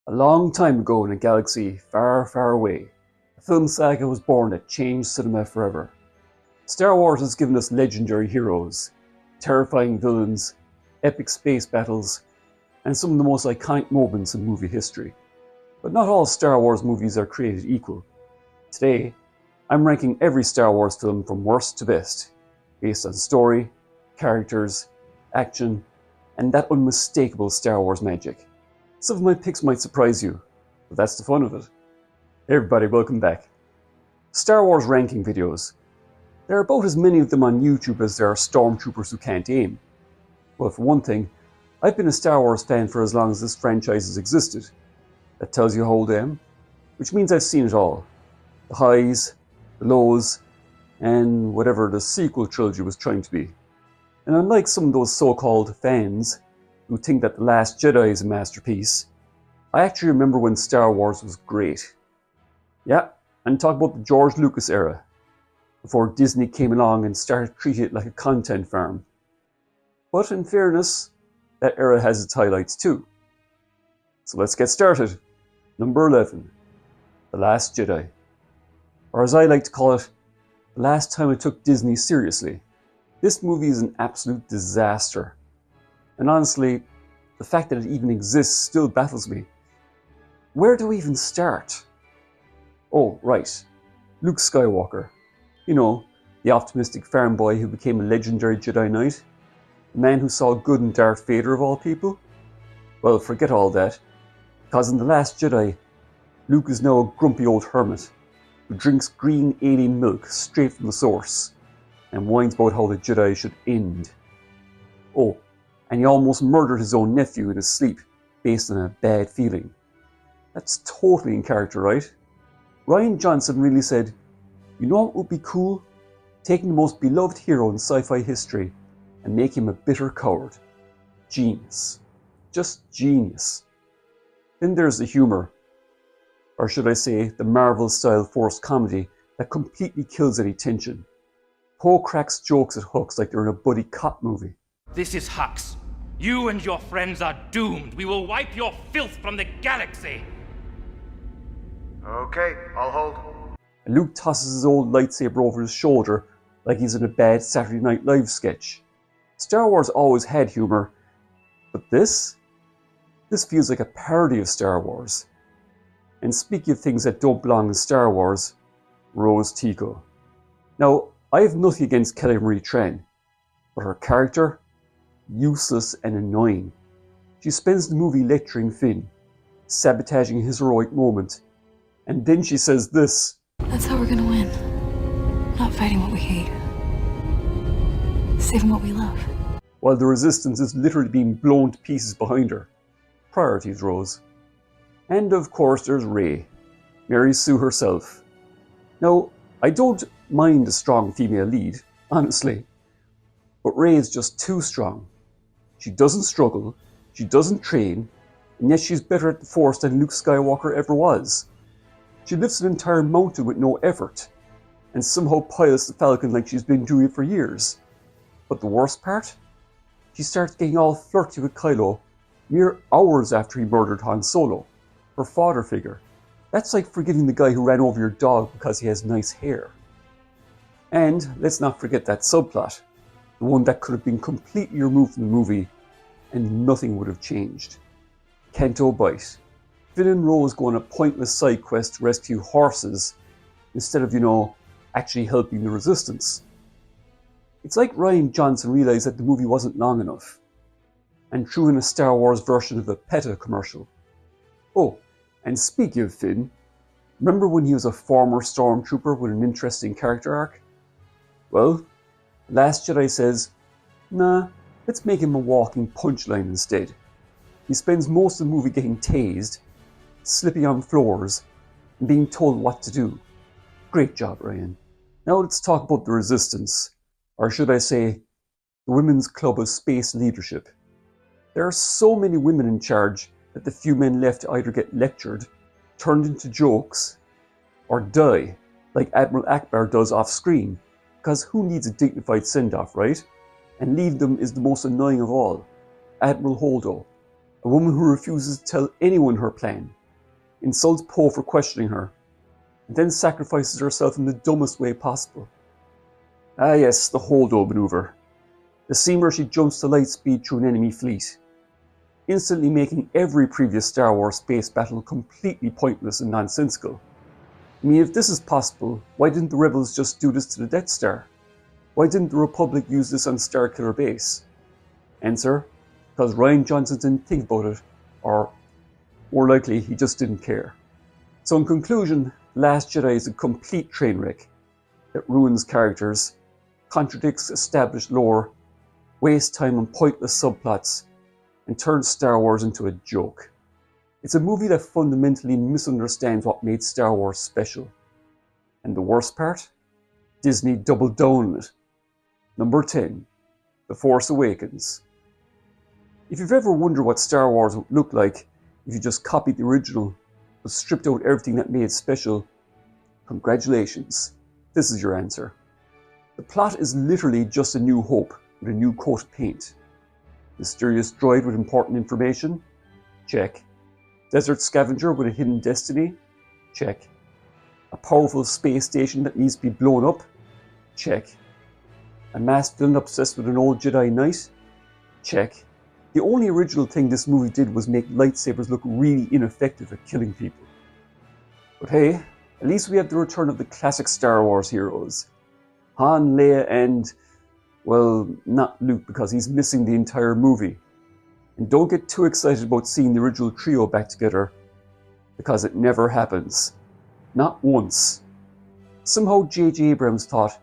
A long time ago in a galaxy far, far away, a film saga was born that changed cinema forever. Star Wars has given us legendary heroes, terrifying villains, epic space battles, and some of the most iconic moments in movie history. But not all Star Wars movies are created equal. Today, I'm ranking every Star Wars film from worst to best, based on story, characters, action, and that unmistakable Star Wars magic. Some of my picks might surprise you, but that's the fun of it. Hey everybody, welcome back. Star Wars ranking videos. There are about as many of them on YouTube as there are stormtroopers who can't aim. Well, for one thing, I've been a Star Wars fan for as long as this franchise has existed. That tells you how old I am, which means I've seen it all. The highs, the lows, and whatever the sequel trilogy was trying to be. And unlike some of those so-called fans who think that The Last Jedi is a masterpiece, I actually remember when Star Wars was great. Yeah, I'm talking about the George Lucas era, before Disney came along and started treating it like a content farm. But in fairness, that era has its highlights too. So let's get started. Number 11, The Last Jedi. Or as I like to call it, the last time I took Disney seriously. This movie is an absolute disaster. And honestly, the fact that it even exists still baffles me. Where do we even start? Oh, right. Luke Skywalker. You know, the optimistic farm boy who became a legendary Jedi Knight. The man who saw good in Darth Vader of all people. Well, forget all that. Because in The Last Jedi, Luke is now a grumpy old hermit who drinks green alien milk straight from the source and whines about how the Jedi should end. Oh, and he almost murdered his own nephew in his sleep based on a bad feeling. That's totally in character, right? Rian Johnson really said, you know what would be cool? Taking the most beloved hero in sci-fi history and make him a bitter coward. Genius. Just genius. Then there's the humour. Or should I say, the Marvel-style forced comedy that completely kills any tension. Poe cracks jokes at Hux like they're in a buddy cop movie. This is Hux. You and your friends are doomed. We will wipe your filth from the galaxy. Okay, I'll hold. And Luke tosses his old lightsaber over his shoulder like he's in a bad Saturday Night Live sketch. Star Wars always had humour, but this feels like a parody of Star Wars. And speaking of things that don't belong in Star Wars, Rose Tico. Now, I have nothing against Kelly Marie Tran, but her character? Useless and annoying. She spends the movie lecturing Finn, sabotaging his heroic moment, and then she says this. That's how we're gonna win. Not fighting what we hate. Saving what we love. While the Resistance is literally being blown to pieces behind her. Priorities, Rose. And of course there's Rey, Mary Sue herself. Now, I don't mind a strong female lead, honestly, but Rey is just too strong. She doesn't struggle, she doesn't train, and yet she's better at the Force than Luke Skywalker ever was. She lifts an entire mountain with no effort, and somehow pilots the Falcon like she's been doing it for years. But the worst part? She starts getting all flirty with Kylo mere hours after he murdered Han Solo, her father figure. That's like forgiving the guy who ran over your dog because he has nice hair. And let's not forget that subplot, the one that could have been completely removed from the movie and nothing would have changed. Canto Bight. Finn and Rose go on a pointless side quest to rescue horses instead of, actually helping the Resistance. It's like Rian Johnson realised that the movie wasn't long enough and threw in a Star Wars version of a PETA commercial. Oh, and speaking of Finn, remember when he was a former stormtrooper with an interesting character arc? Well, Last Jedi says, nah, let's make him a walking punchline instead. He spends most of the movie getting tased, slipping on floors, and being told what to do. Great job, Ryan. Now let's talk about the Resistance, or should I say, the Women's Club of Space Leadership. There are so many women in charge that the few men left either get lectured, turned into jokes, or die, like Admiral Akbar does off screen, because who needs a dignified send-off, right? And leaving them is the most annoying of all, Admiral Holdo, a woman who refuses to tell anyone her plan, insults Poe for questioning her, and then sacrifices herself in the dumbest way possible. Ah yes, the Holdo maneuver. The scene where she jumps to light speed through an enemy fleet, instantly making every previous Star Wars space battle completely pointless and nonsensical. I mean, if this is possible, why didn't the Rebels just do this to the Death Star? Why didn't the Republic use this on Starkiller Base? Answer, because Rian Johnson didn't think about it, or more likely, he just didn't care. So in conclusion, Last Jedi is a complete train wreck that ruins characters, contradicts established lore, wastes time on pointless subplots, and turns Star Wars into a joke. It's a movie that fundamentally misunderstands what made Star Wars special. And the worst part? Disney doubled down on it. Number 10. The Force Awakens. If you've ever wondered what Star Wars would look like if you just copied the original, but stripped out everything that made it special, congratulations, this is your answer. The plot is literally just A New Hope with a new coat of paint. Mysterious droid with important information? Check. Desert scavenger with a hidden destiny? Check. A powerful space station that needs to be blown up? Check. A masked villain obsessed with an old Jedi Knight? Check. The only original thing this movie did was make lightsabers look really ineffective at killing people. But hey, at least we have the return of the classic Star Wars heroes. Han, Leia, and, well, not Luke because he's missing the entire movie. And don't get too excited about seeing the original trio back together, because it never happens. Not once. Somehow J.J. Abrams thought,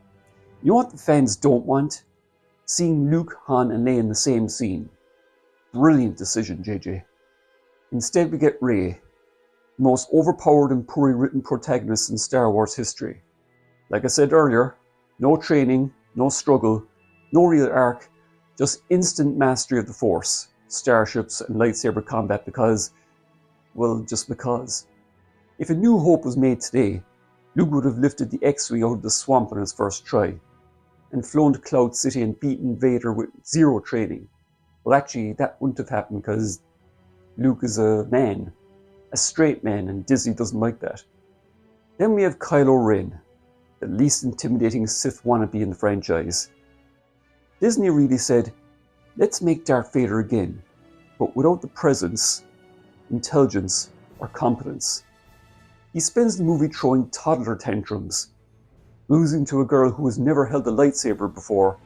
you know what the fans don't want? Seeing Luke, Han, and Leia in the same scene. Brilliant decision, JJ. Instead we get Rey, the most overpowered and poorly written protagonist in Star Wars history. Like I said earlier, no training, no struggle, no real arc, just instant mastery of the Force, starships and lightsaber combat because, well, just because. If A New Hope was made today, Luke would have lifted the X-Wing out of the swamp on his first try, and flown to Cloud City and beaten Vader with zero training. Well, actually, that wouldn't have happened because Luke is a man, a straight man, and Disney doesn't like that. Then we have Kylo Ren, the least intimidating Sith wannabe in the franchise. Disney really said, let's make Darth Vader again, but without the presence, intelligence, or competence. He spends the movie throwing toddler tantrums, losing to a girl who has never held a lightsaber before,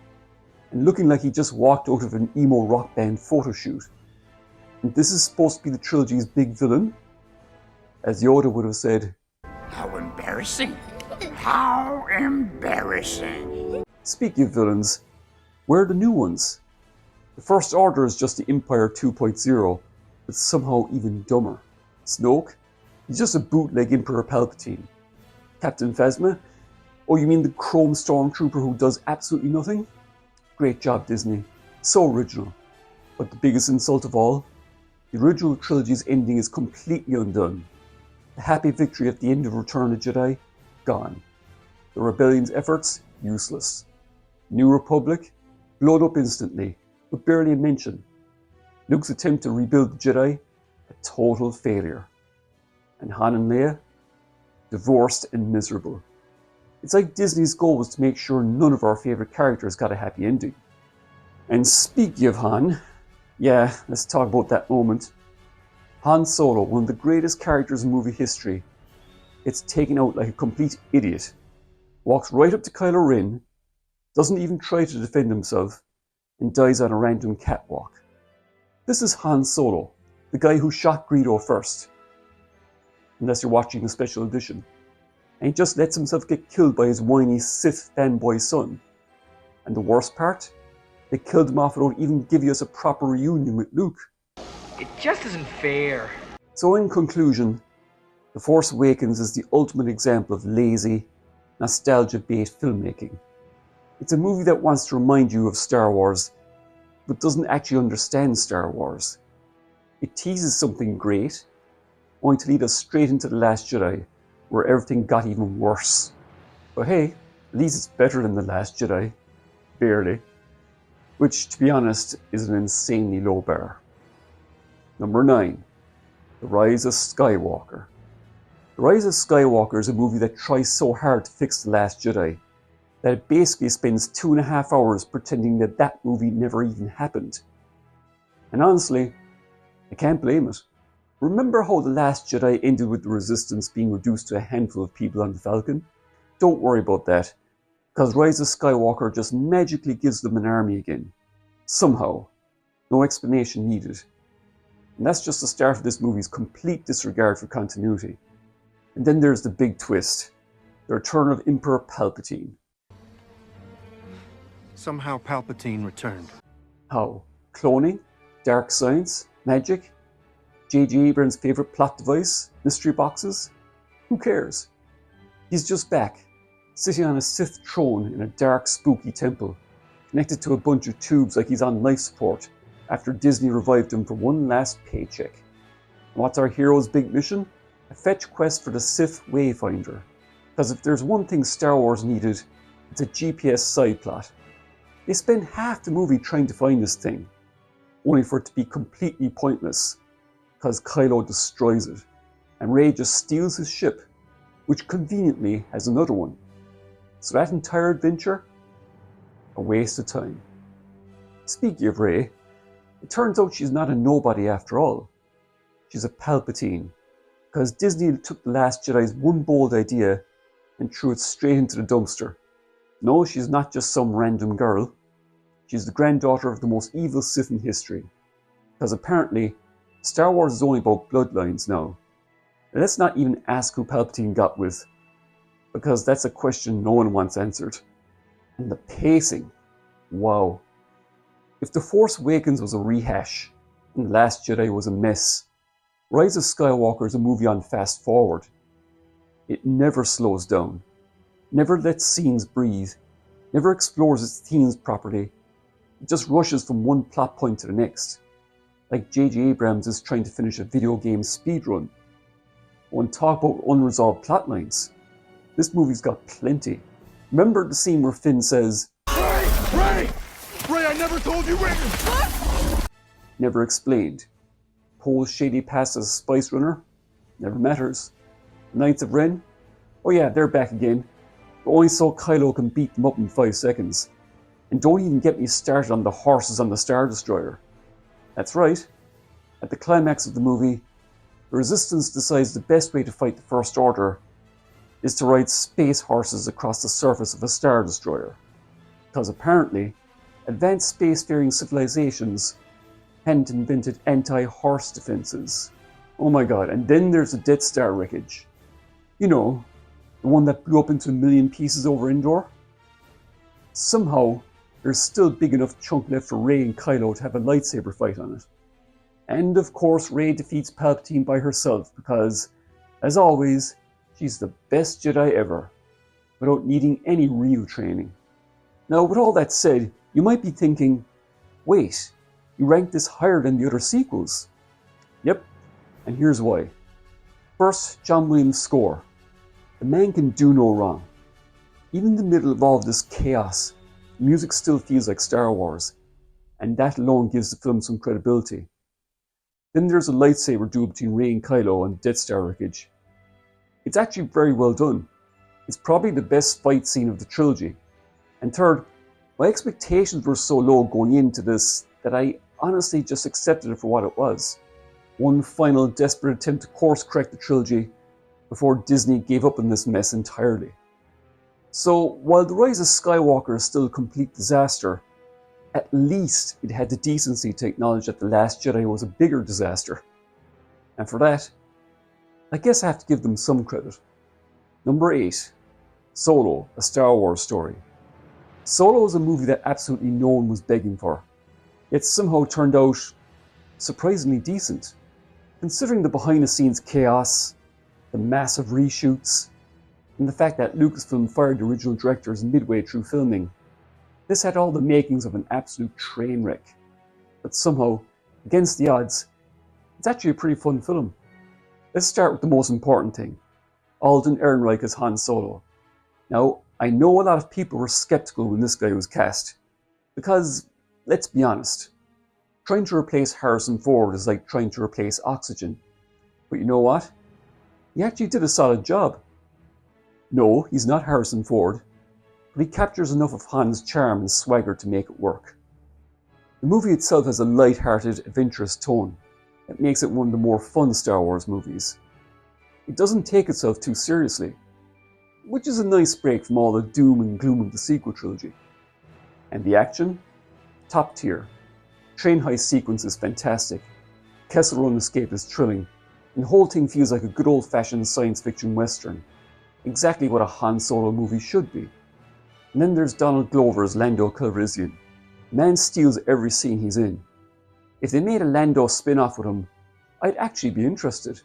and looking like he just walked out of an emo rock band photo shoot. And this is supposed to be the trilogy's big villain? As Yoda would have said, how embarrassing. How embarrassing. Speaking of villains, where are the new ones? The First Order is just the Empire 2.0, but somehow even dumber. Snoke? He's just a bootleg Emperor Palpatine. Captain Phasma? Oh, you mean the chrome stormtrooper who does absolutely nothing? Great job, Disney. So original. But the biggest insult of all? The original trilogy's ending is completely undone. The happy victory at the end of Return of the Jedi? Gone. The Rebellion's efforts? Useless. New Republic? Blown up instantly, but barely a mention. Luke's attempt to rebuild the Jedi? A total failure. And Han and Leia? Divorced and miserable. It's like Disney's goal was to make sure none of our favourite characters got a happy ending. And speaking of Han, yeah, let's talk about that moment. Han Solo, one of the greatest characters in movie history, gets taken out like a complete idiot, walks right up to Kylo Ren, doesn't even try to defend himself, and dies on a random catwalk. This is Han Solo, the guy who shot Greedo first. Unless you're watching the special edition. And he just lets himself get killed by his whiny Sith fanboy son. And the worst part? They killed him off without even giving us a proper reunion with Luke. It just isn't fair. So in conclusion, The Force Awakens is the ultimate example of lazy, nostalgia-bait filmmaking. It's a movie that wants to remind you of Star Wars, but doesn't actually understand Star Wars. It teases something great, only to lead us straight into The Last Jedi, where everything got even worse. But hey, at least it's better than The Last Jedi. Barely. Which, to be honest, is an insanely low bar. Number 9. The Rise of Skywalker. The Rise of Skywalker is a movie that tries so hard to fix The Last Jedi that it basically spends 2.5 hours pretending that that movie never even happened. And honestly, I can't blame it. Remember how The Last Jedi ended with the Resistance being reduced to a handful of people on the Falcon? Don't worry about that, because Rise of Skywalker just magically gives them an army again. Somehow. No explanation needed. And that's just the start of this movie's complete disregard for continuity. And then there's the big twist. The return of Emperor Palpatine. Somehow Palpatine returned. How? Cloning? Dark science? Magic? J.J. Abrams' favourite plot device? Mystery boxes? Who cares? He's just back, sitting on a Sith throne in a dark, spooky temple, connected to a bunch of tubes like he's on life support after Disney revived him for one last paycheck. And what's our hero's big mission? A fetch quest for the Sith Wayfinder. Because if there's one thing Star Wars needed, it's a GPS side plot. They spend half the movie trying to find this thing, only for it to be completely pointless, because Kylo destroys it, and Rey just steals his ship, which conveniently has another one. So that entire adventure? A waste of time. Speaking of Rey, it turns out she's not a nobody after all. She's a Palpatine, because Disney took The Last Jedi's one bold idea and threw it straight into the dumpster. No, she's not just some random girl. She's the granddaughter of the most evil Sith in history. Because apparently, Star Wars is only about bloodlines now. And let's not even ask who Palpatine got with, because that's a question no one wants answered. And the pacing. Wow. If The Force Awakens was a rehash, and The Last Jedi was a mess, Rise of Skywalker is a movie on fast forward. It never slows down, never lets scenes breathe, never explores its themes properly. It just rushes from one plot point to the next, like J.J. Abrams is trying to finish a video game speedrun. When talk about unresolved plotlines, this movie's got plenty. Remember the scene where Finn says, Ray, I never told you when! never explained. Poe's shady past as a spice runner? Never matters. Knights of Ren? Oh yeah, they're back again. But only so Kylo can beat them up in 5 seconds. And don't even get me started on the horses on the Star Destroyer. That's right. At the climax of the movie, the Resistance decides the best way to fight the First Order is to ride space horses across the surface of a Star Destroyer. Because apparently, advanced spacefaring civilizations hadn't invented anti-horse defenses. Oh my god, and then there's the Death Star wreckage. You know, the one that blew up into a million pieces over Endor? Somehow, there's still big enough chunk left for Rey and Kylo to have a lightsaber fight on it. And of course Rey defeats Palpatine by herself because, as always, she's the best Jedi ever, without needing any real training. Now with all that said, you might be thinking, wait, you ranked this higher than the other sequels? Yep, and here's why. First, John Williams' score. The man can do no wrong. Even in the middle of all this chaos, the music still feels like Star Wars, and that alone gives the film some credibility. Then there's a lightsaber duel between Rey and Kylo on the Death Star wreckage. It's actually very well done. It's probably the best fight scene of the trilogy. And third, my expectations were so low going into this that I honestly just accepted it for what it was. One final desperate attempt to course correct the trilogy before Disney gave up on this mess entirely. So while The Rise of Skywalker is still a complete disaster, at least it had the decency to acknowledge that The Last Jedi was a bigger disaster. And for that, I guess I have to give them some credit. Number 8. Solo, a Star Wars story. Solo is a movie that absolutely no one was begging for, yet somehow turned out surprisingly decent. Considering the behind-the-scenes chaos, the massive reshoots, and the fact that Lucasfilm fired the original directors midway through filming, this had all the makings of an absolute train wreck. But somehow, against the odds, it's actually a pretty fun film. Let's start with the most important thing. Alden Ehrenreich as Han Solo. Now, I know a lot of people were skeptical when this guy was cast, because, let's be honest, Trying to replace Harrison Ford is like trying to replace oxygen. But you know what? He actually did a solid job. No, he's not Harrison Ford, but he captures enough of Han's charm and swagger to make it work. The movie itself has a light-hearted, adventurous tone that makes it one of the more fun Star Wars movies. It doesn't take itself too seriously, which is a nice break from all the doom and gloom of the sequel trilogy. And the action? Top tier. Train heist sequence is fantastic, Kessel Run escape is thrilling, and the whole thing feels like a good old-fashioned science fiction western. Exactly what a Han Solo movie should be. And then there's Donald Glover as Lando Calrissian. The man steals every scene he's in. If they made a Lando spin-off with him, I'd actually be interested.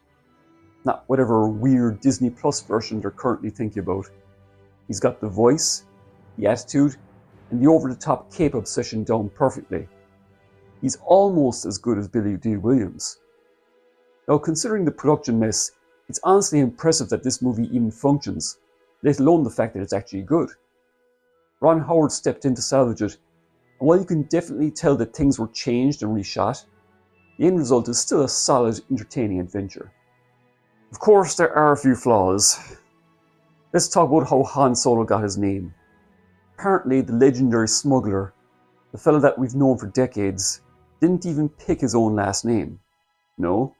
Not whatever weird Disney Plus version they're currently thinking about. He's got the voice, the attitude, and the over-the-top cape obsession down perfectly. He's almost as good as Billy D. Williams. Now, considering the production mess, it's honestly impressive that this movie even functions, let alone the fact that it's actually good. Ron Howard stepped in to salvage it, and while you can definitely tell that things were changed and reshot, the end result is still a solid, entertaining adventure. Of course, there are a few flaws. Let's talk about how Han Solo got his name. Apparently, the legendary smuggler, the fellow that we've known for decades, didn't even pick his own last name. No,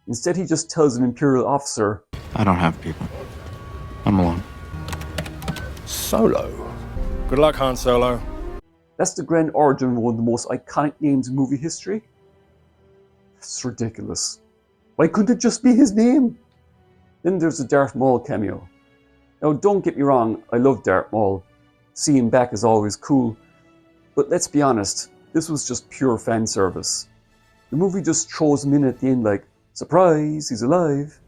instead he just tells an Imperial officer, I don't have people. I'm alone. Solo. Good luck, Han Solo. That's the grand origin of one of the most iconic names in movie history? It's ridiculous. Why couldn't it just be his name? Then there's the Darth Maul cameo. Now don't get me wrong, I love Darth Maul. Seeing him back is always cool. But let's be honest, this was just pure fan service. The movie just throws him in at the end like, surprise, he's alive.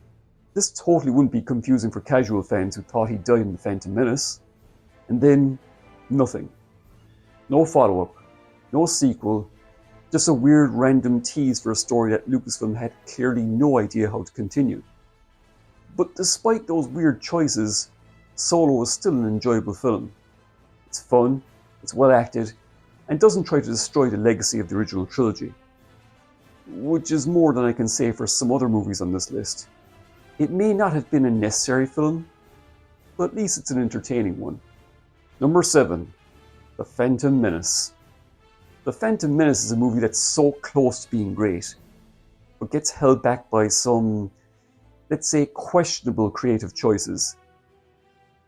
This totally wouldn't be confusing for casual fans who thought he died in the Phantom Menace. And then, nothing. No follow-up, no sequel, just a weird random tease for a story that Lucasfilm had clearly no idea how to continue. But despite those weird choices, Solo was still an enjoyable film. It's fun, it's well acted, and doesn't try to destroy the legacy of the original trilogy. Which is more than I can say for some other movies on this list. It may not have been a necessary film, but at least it's an entertaining one. Number 7. The Phantom Menace. The Phantom Menace is a movie that's so close to being great, but gets held back by some, let's say, questionable creative choices.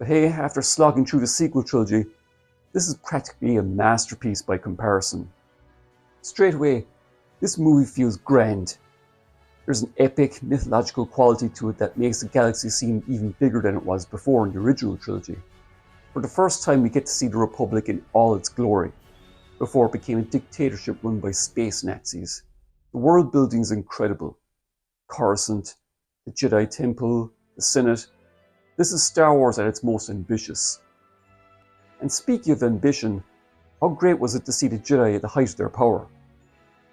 But hey, after slogging through the sequel trilogy, this is practically a masterpiece by comparison. Straight away, this movie feels grand. There's an epic, mythological quality to it that makes the galaxy seem even bigger than it was before in the original trilogy. For the first time, we get to see the Republic in all its glory, before it became a dictatorship run by space Nazis. The world building is incredible. Coruscant, the Jedi Temple, the Senate. This is Star Wars at its most ambitious. And speaking of ambition, how great was it to see the Jedi at the height of their power?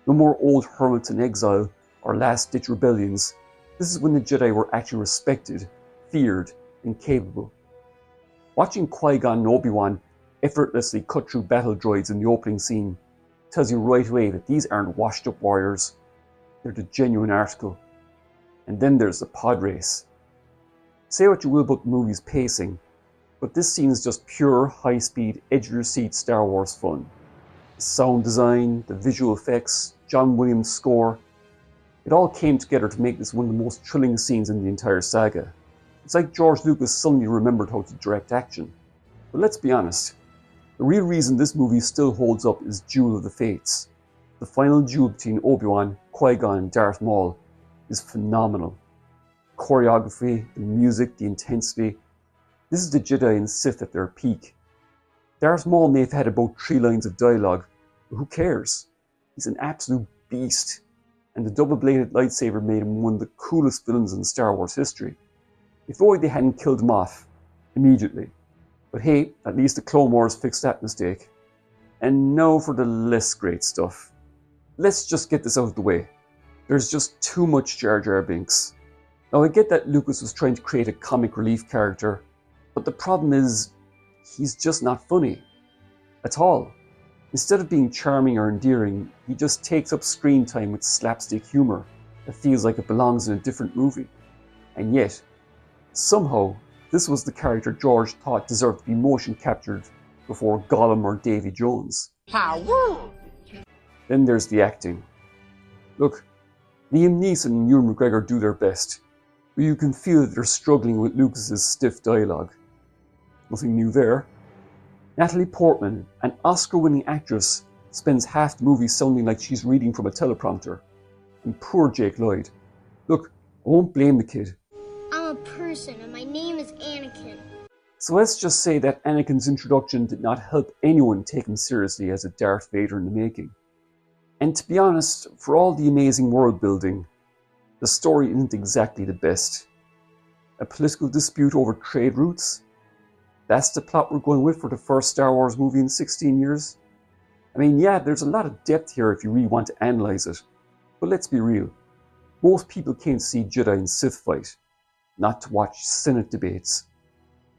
No more old hermits in exile or last-ditch rebellions. This is when the Jedi were actually respected, feared, and capable. Watching Qui-Gon and Obi-Wan effortlessly cut through battle droids in the opening scene tells you right away that these aren't washed-up warriors. They're the genuine article. And then there's the pod race. Say what you will about the movie's pacing, but this scene is just pure, high-speed, edge-of-your-seat Star Wars fun. The sound design, the visual effects, John Williams' score, it all came together to make this one of the most thrilling scenes in the entire saga. It's like George Lucas suddenly remembered how to direct action. But let's be honest, the real reason this movie still holds up is Duel of the Fates. The final duel between Obi-Wan, Qui-Gon and Darth Maul is phenomenal. The choreography, the music, the intensity. This is the Jedi and Sith at their peak. Darth Maul may have had about 3 lines of dialogue, but who cares? He's an absolute beast, and the double-bladed lightsaber made him one of the coolest villains in Star Wars history. If only they hadn't killed him off immediately. But hey, at least the Clone Wars fixed that mistake. And now for the less great stuff. Let's just get this out of the way. There's just too much Jar Jar Binks. Now I get that Lucas was trying to create a comic relief character, but the problem is, he's just not funny. At all. Instead of being charming or endearing, he just takes up screen time with slapstick humour that feels like it belongs in a different movie. And yet, somehow, this was the character George thought deserved to be motion captured before Gollum or Davy Jones. Then there's the acting. Look, Liam Neeson and Ewan McGregor do their best, but you can feel that they're struggling with Lucas's stiff dialogue. Nothing new there. Natalie Portman, an Oscar-winning actress, spends half the movie sounding like she's reading from a teleprompter. And poor Jake Lloyd. Look, I won't blame the kid. I'm a person and my name is Anakin. So let's just say that Anakin's introduction did not help anyone take him seriously as a Darth Vader in the making. And to be honest, for all the amazing world building, the story isn't exactly the best. A political dispute over trade routes? That's the plot we're going with for the first Star Wars movie in 16 years? I mean, yeah, there's a lot of depth here if you really want to analyse it. But let's be real. Most people came to see Jedi and Sith fight, not to watch Senate debates.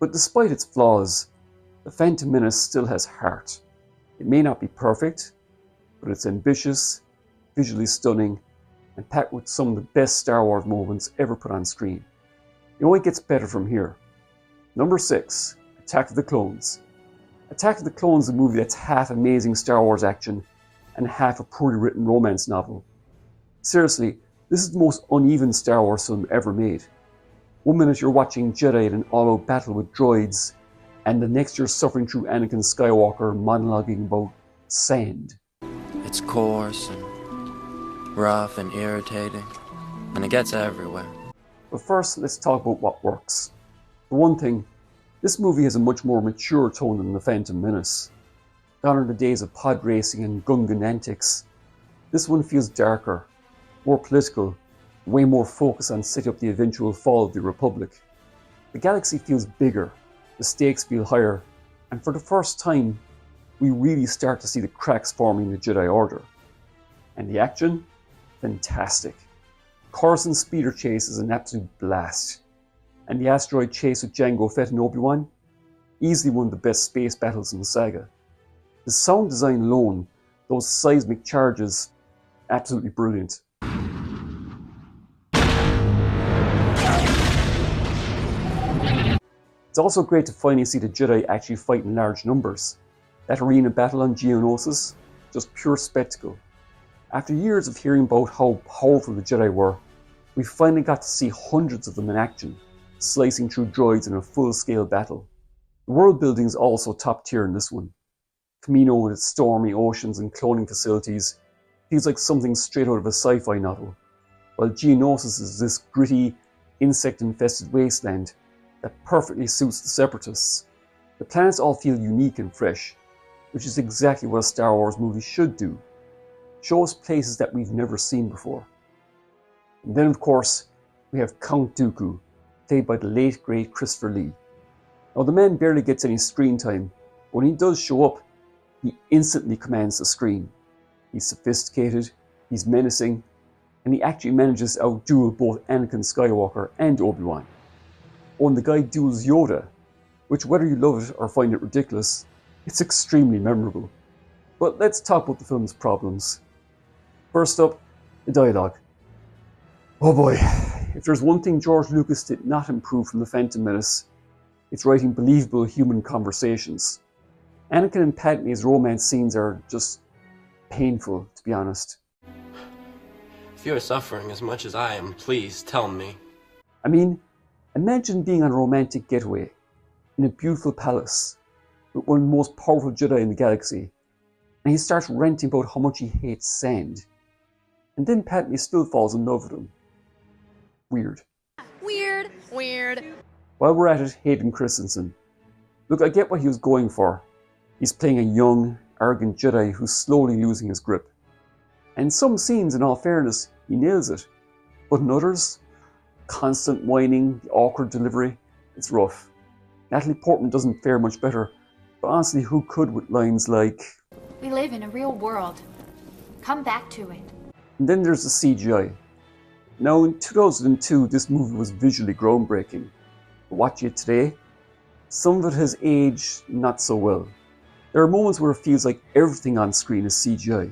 But despite its flaws, The Phantom Menace still has heart. It may not be perfect, but it's ambitious, visually stunning, and packed with some of the best Star Wars moments ever put on screen. It only gets better from here. Number 6. Attack of the Clones. Attack of the Clones is a movie that's half amazing Star Wars action and half a poorly written romance novel. Seriously, this is the most uneven Star Wars film ever made. One minute you're watching Jedi in an all-out battle with droids, and the next you're suffering through Anakin Skywalker monologuing about sand. It's coarse and rough and irritating, and it gets everywhere. But first, let's talk about what works. For one thing, this movie has a much more mature tone than The Phantom Menace. Gone are the days of pod racing and Gungan antics. This one feels darker, more political, way more focused on setting up the eventual fall of the Republic. The galaxy feels bigger, the stakes feel higher, and for the first time, we really start to see the cracks forming in the Jedi Order. And the action? Fantastic. Coruscant speeder chase is an absolute blast. And the asteroid chase with Jango Fett and Obi-Wan? Easily one of the best space battles in the saga. The sound design alone, those seismic charges, absolutely brilliant. It's also great to finally see the Jedi actually fight in large numbers. That arena battle on Geonosis, just pure spectacle. After years of hearing about how powerful the Jedi were, we finally got to see hundreds of them in action, slicing through droids in a full-scale battle. The world building is also top tier in this one. Kamino with its stormy oceans and cloning facilities feels like something straight out of a sci-fi novel, while Geonosis is this gritty, insect-infested wasteland that perfectly suits the Separatists. The planets all feel unique and fresh, which is exactly what a Star Wars movie should do. Show us places that we've never seen before. And then of course, we have Count Dooku, played by the late great Christopher Lee. Now the man barely gets any screen time, but when he does show up, he instantly commands the screen. He's sophisticated, he's menacing, and he actually manages to outduel both Anakin Skywalker and Obi-Wan. Oh, and the guy duels Yoda, which whether you love it or find it ridiculous, it's extremely memorable. But let's talk about the film's problems. First up, the dialogue. Oh boy, if there's one thing George Lucas did not improve from The Phantom Menace, it's writing believable human conversations. Anakin and Padme's romance scenes are just painful, to be honest. If you are suffering as much as I am, please tell me. I mean, imagine being on a romantic getaway in a beautiful palace with one of the most powerful Jedi in the galaxy, and he starts ranting about how much he hates sand. And then Padme still falls in love with him. Weird. Weird. While we're at it, Hayden Christensen. Look, I get what he was going for. He's playing a young, arrogant Jedi who's slowly losing his grip. And in some scenes, in all fairness, he nails it. But in others, constant whining, the awkward delivery, it's rough. Natalie Portman doesn't fare much better, but honestly, who could with lines like, "We live in a real world. Come back to it." And then there's the CGI. Now, in 2002, this movie was visually groundbreaking. But watching it today, some of it has aged not so well. There are moments where it feels like everything on screen is CGI,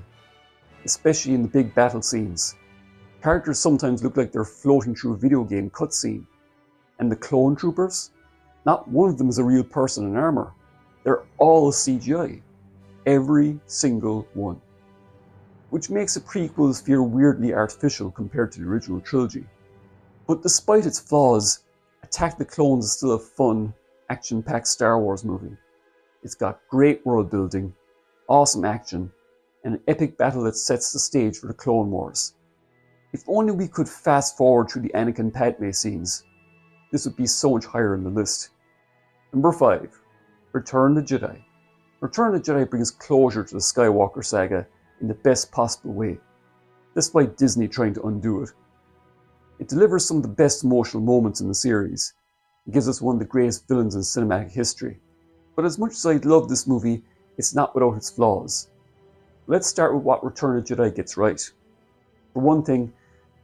especially in the big battle scenes. Characters sometimes look like they're floating through a video game cutscene. And the clone troopers? Not one of them is a real person in armor. They're all CGI. Every single one. Which makes the prequels feel weirdly artificial compared to the original trilogy. But despite its flaws, Attack the Clones is still a fun, action-packed Star Wars movie. It's got great world building, awesome action, and an epic battle that sets the stage for the Clone Wars. If only we could fast forward through the Anakin Padme scenes, this would be so much higher on the list. Number 5. Return of the Jedi. Return of the Jedi brings closure to the Skywalker saga in the best possible way, despite Disney trying to undo it. It delivers some of the best emotional moments in the series, and gives us one of the greatest villains in cinematic history. But as much as I love this movie, it's not without its flaws. Let's start with what Return of the Jedi gets right. For one thing,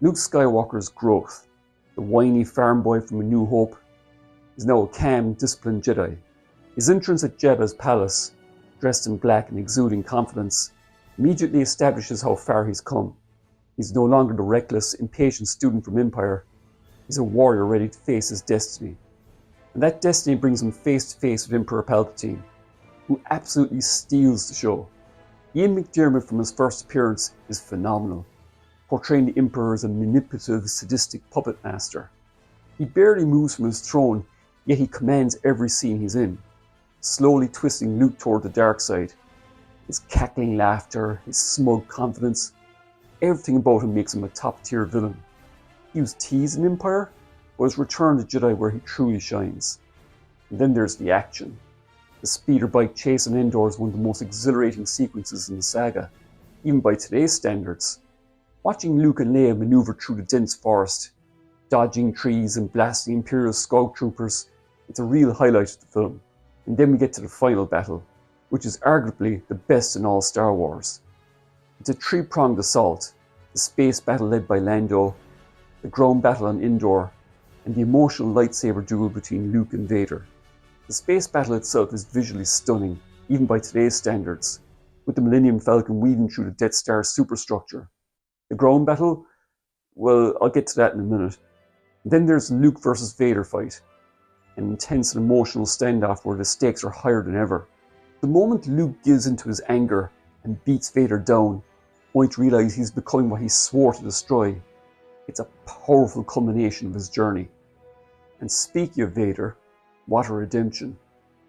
Luke Skywalker's growth. The whiny farm boy from A New Hope is now a calm, disciplined Jedi. His entrance at Jabba's palace, dressed in black and exuding confidence, immediately establishes how far he's come. He's no longer the reckless, impatient student from Empire. He's a warrior ready to face his destiny. And that destiny brings him face to face with Emperor Palpatine, who absolutely steals the show. Ian McDiarmid from his first appearance is phenomenal, portraying the Emperor as a manipulative, sadistic puppet master. He barely moves from his throne, yet he commands every scene he's in, slowly twisting Luke toward the dark side. His cackling laughter, his smug confidence, everything about him makes him a top-tier villain. He was teased in Empire, but has returned to Jedi where he truly shines. And then there's the action. The speeder bike chase on Endor is one of the most exhilarating sequences in the saga, even by today's standards. Watching Luke and Leia maneuver through the dense forest, dodging trees and blasting Imperial scout troopers, it's a real highlight of the film. And then we get to the final battle, which is arguably the best in all Star Wars. It's a three-pronged assault: the space battle led by Lando, the ground battle on Endor, and the emotional lightsaber duel between Luke and Vader. The space battle itself is visually stunning, even by today's standards, with the Millennium Falcon weaving through the Death Star superstructure. The ground battle? Well, I'll get to that in a minute. Then there's the Luke versus Vader fight, an intense and emotional standoff where the stakes are higher than ever. The moment Luke gives into his anger and beats Vader down, only to realise he's becoming what he swore to destroy, it's a powerful culmination of his journey. And speaking of Vader, what a redemption.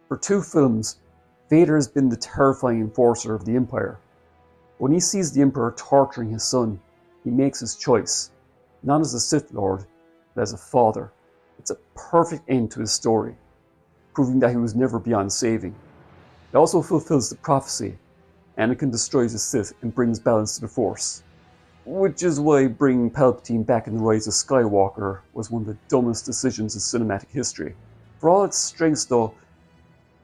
For 2 films, Vader has been the terrifying enforcer of the Empire. When he sees the Emperor torturing his son, he makes his choice, not as a Sith Lord, but as a father. It's a perfect end to his story, proving that he was never beyond saving. It also fulfills the prophecy: Anakin destroys the Sith and brings balance to the Force. Which is why bringing Palpatine back in the Rise of Skywalker was one of the dumbest decisions in cinematic history. For all its strengths though,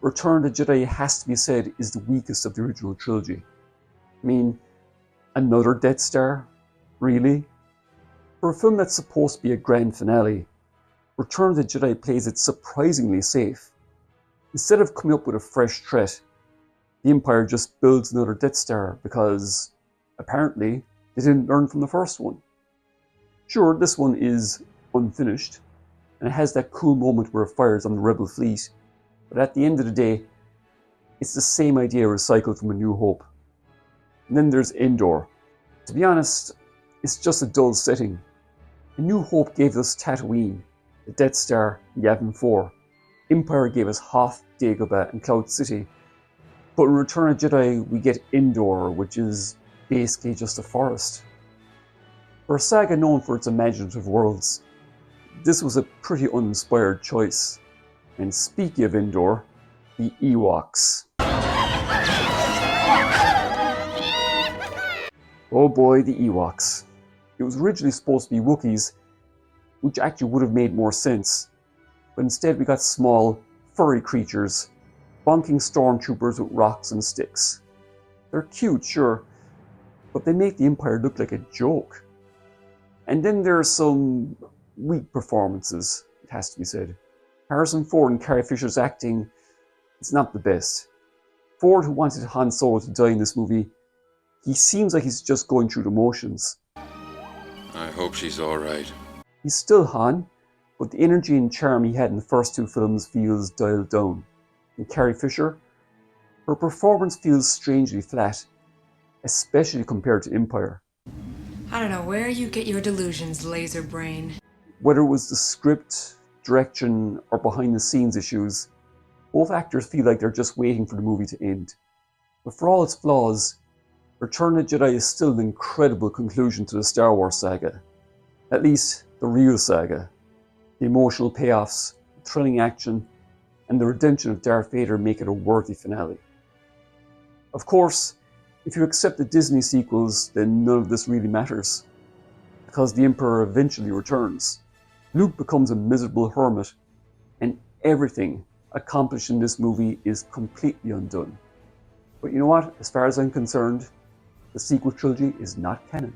Return of the Jedi, has to be said, is the weakest of the original trilogy. I mean, another Death Star? Really? For a film that's supposed to be a grand finale, Return of the Jedi plays it surprisingly safe. Instead of coming up with a fresh threat, the Empire just builds another Death Star because, apparently, they didn't learn from the first one. Sure, this one is unfinished, and it has that cool moment where it fires on the Rebel fleet, but at the end of the day, it's the same idea recycled from A New Hope. And then there's Endor. To be honest, it's just a dull setting. A New Hope gave us Tatooine, the Death Star, Yavin 4. Empire gave us Hoth, Dagobah, and Cloud City. But in Return of the Jedi, we get Endor, which is basically just a forest. For a saga known for its imaginative worlds, this was a pretty uninspired choice. And speaking of Endor, the Ewoks. Oh boy, the Ewoks. It was originally supposed to be Wookiees, which actually would have made more sense. But instead we got small, furry creatures, bonking stormtroopers with rocks and sticks. They're cute, sure, but they make the Empire look like a joke. And then there are some weak performances, it has to be said. Harrison Ford and Carrie Fisher's acting is not the best. Ford, who wanted Han Solo to die in this movie, he seems like he's just going through the motions. I hope she's alright. He's still Han, but the energy and charm he had in the first two films feels dialed down. And Carrie Fisher, her performance feels strangely flat, especially compared to Empire. I don't know where you get your delusions, laser brain. Whether it was the script, direction, or behind the scenes issues, both actors feel like they're just waiting for the movie to end. But for all its flaws, Return of the Jedi is still an incredible conclusion to the Star Wars saga. At least, the real saga. The emotional payoffs, the thrilling action, and the redemption of Darth Vader make it a worthy finale. Of course, if you accept the Disney sequels, then none of this really matters, because the Emperor eventually returns. Luke becomes a miserable hermit, and everything accomplished in this movie is completely undone. But you know what? As far as I'm concerned, the sequel trilogy is not canon.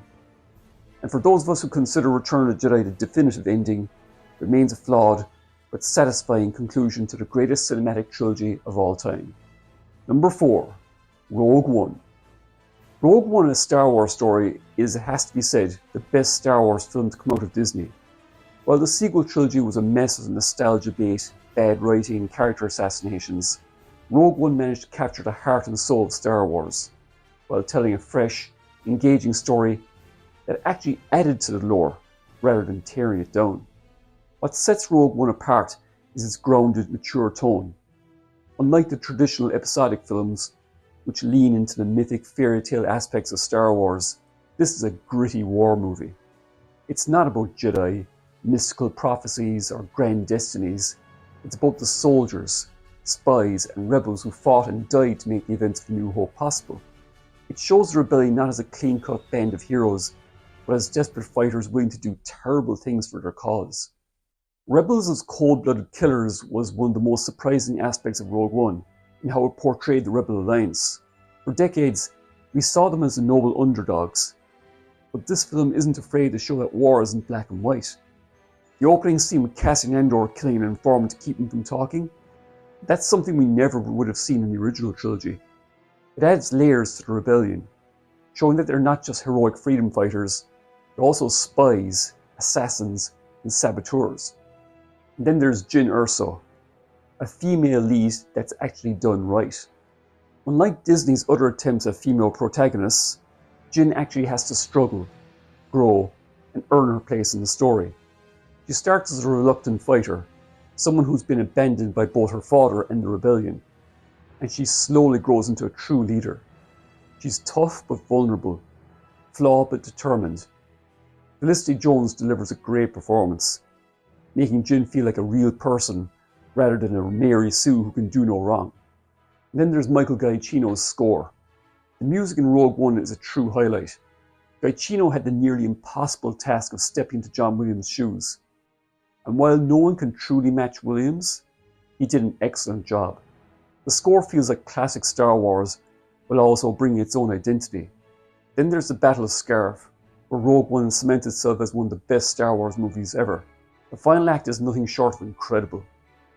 And for those of us who consider Return of the Jedi the definitive ending, it remains a flawed but satisfying conclusion to the greatest cinematic trilogy of all time. Number 4. Rogue One. Rogue One, a Star Wars story, is, it has to be said, the best Star Wars film to come out of Disney. While the sequel trilogy was a mess of nostalgia bait, bad writing, and character assassinations, Rogue One managed to capture the heart and soul of Star Wars, while telling a fresh, engaging story that actually added to the lore, rather than tearing it down. What sets Rogue One apart is its grounded, mature tone. Unlike the traditional episodic films, which lean into the mythic fairy tale aspects of Star Wars, this is a gritty war movie. It's not about Jedi, mystical prophecies, or grand destinies. It's about the soldiers, spies, and rebels who fought and died to make the events of New Hope possible. It shows the rebellion not as a clean-cut band of heroes, but as desperate fighters willing to do terrible things for their cause. Rebels as cold-blooded killers was one of the most surprising aspects of Rogue One, in how it portrayed the Rebel Alliance. For decades, we saw them as the noble underdogs, but this film isn't afraid to show that war isn't black and white. The opening scene with Cassian Andor killing an informant to keep him from talking, that's something we never would have seen in the original trilogy. It adds layers to the rebellion, showing that they're not just heroic freedom fighters, they're also spies, assassins, and saboteurs. And then there's Jyn Erso, a female lead that's actually done right. Unlike Disney's other attempts at female protagonists, Jyn actually has to struggle, grow, and earn her place in the story. She starts as a reluctant fighter, someone who's been abandoned by both her father and the rebellion, and she slowly grows into a true leader. She's tough but vulnerable, flawed but determined. Felicity Jones delivers a great performance, making Jyn feel like a real person rather than a Mary Sue who can do no wrong. And then there's Michael Giacchino's score. The music in Rogue One is a true highlight. Giacchino had the nearly impossible task of stepping into John Williams' shoes. And while no one can truly match Williams, he did an excellent job. The score feels like classic Star Wars, while also bringing its own identity. Then there's the Battle of Scarif, where Rogue One cements itself as one of the best Star Wars movies ever. The final act is nothing short of incredible.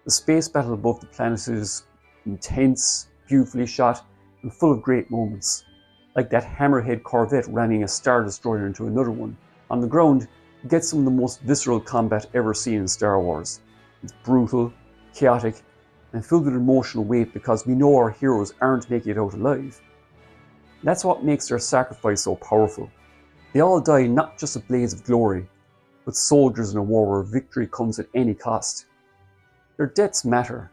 The space battle above the planet is intense, beautifully shot, and full of great moments. Like that Hammerhead Corvette ramming a Star Destroyer into another one. On the ground, you get some of the most visceral combat ever seen in Star Wars. It's brutal, chaotic, and filled with emotional weight because we know our heroes aren't making it out alive. That's what makes their sacrifice so powerful. They all die not just a blaze of glory, but soldiers in a war where victory comes at any cost. Their deaths matter,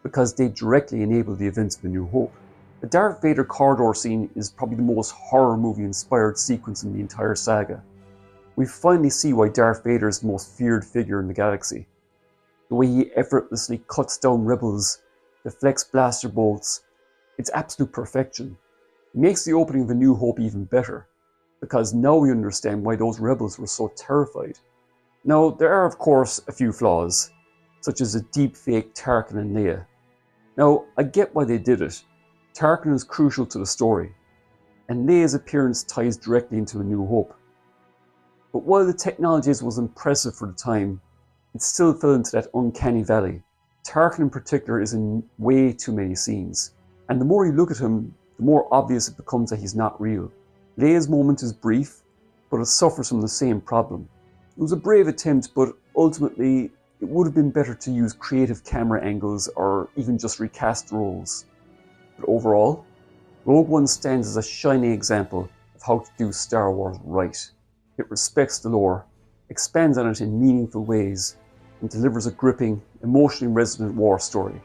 because they directly enable the events of A New Hope. The Darth Vader corridor scene is probably the most horror movie inspired sequence in the entire saga. We finally see why Darth Vader is the most feared figure in the galaxy. The way he effortlessly cuts down rebels, deflects blaster bolts, it's absolute perfection. It makes the opening of A New Hope even better, because now we understand why those rebels were so terrified. Now, there are of course a few flaws, such as a deep fake Tarkin and Leia. Now, I get why they did it. Tarkin is crucial to the story, and Leia's appearance ties directly into A New Hope. But while the technology was impressive for the time, it still fell into that uncanny valley. Tarkin in particular is in way too many scenes, And the more you look at him, the more obvious it becomes that he's not real. Leia's moment is brief, but it suffers from the same problem. It was a brave attempt, but ultimately it would have been better to use creative camera angles or even just recast roles. But overall, Rogue One stands as a shining example of how to do Star Wars right. It respects the lore, expands on it in meaningful ways, and delivers a gripping, emotionally resonant war story.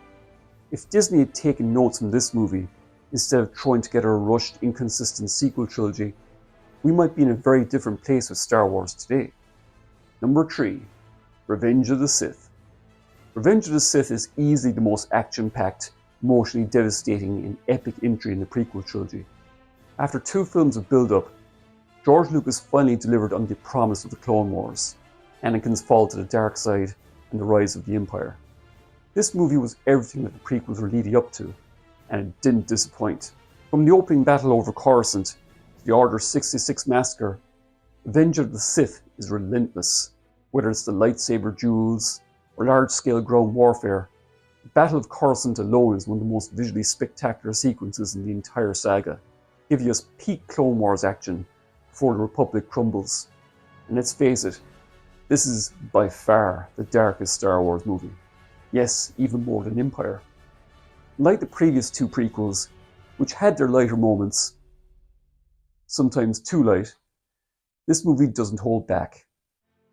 If Disney had taken notes from this movie, instead of throwing together a rushed, inconsistent sequel trilogy, we might be in a very different place with Star Wars today. Number 3. Revenge of the Sith. Revenge of the Sith is easily the most action-packed, emotionally devastating, and epic entry in the prequel trilogy. After 2 films of build-up, George Lucas finally delivered on the promise of the Clone Wars, Anakin's fall to the dark side, and the rise of the Empire. This movie was everything that the prequels were leading up to, and it didn't disappoint. From the opening battle over Coruscant to the Order 66 massacre, Revenge of the Sith is relentless. Whether it's the lightsaber duels or large-scale ground warfare, the Battle of Coruscant alone is one of the most visually spectacular sequences in the entire saga, giving us peak Clone Wars action before the Republic crumbles. And let's face it, this is by far the darkest Star Wars movie. Yes, even more than Empire. Like the previous 2 prequels, which had their lighter moments, sometimes too light, this movie doesn't hold back.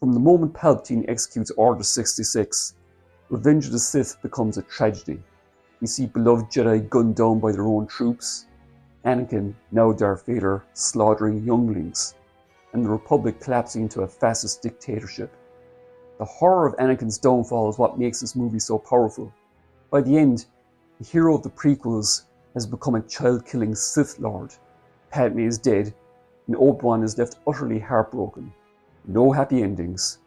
From the moment Palpatine executes Order 66, Revenge of the Sith becomes a tragedy. We see beloved Jedi gunned down by their own troops, Anakin, now Darth Vader, slaughtering younglings, and the Republic collapsing into a fascist dictatorship. The horror of Anakin's downfall is what makes this movie so powerful. By the end, the hero of the prequels has become a child-killing Sith Lord. Padme is dead, and Obi-Wan is left utterly heartbroken. No happy endings,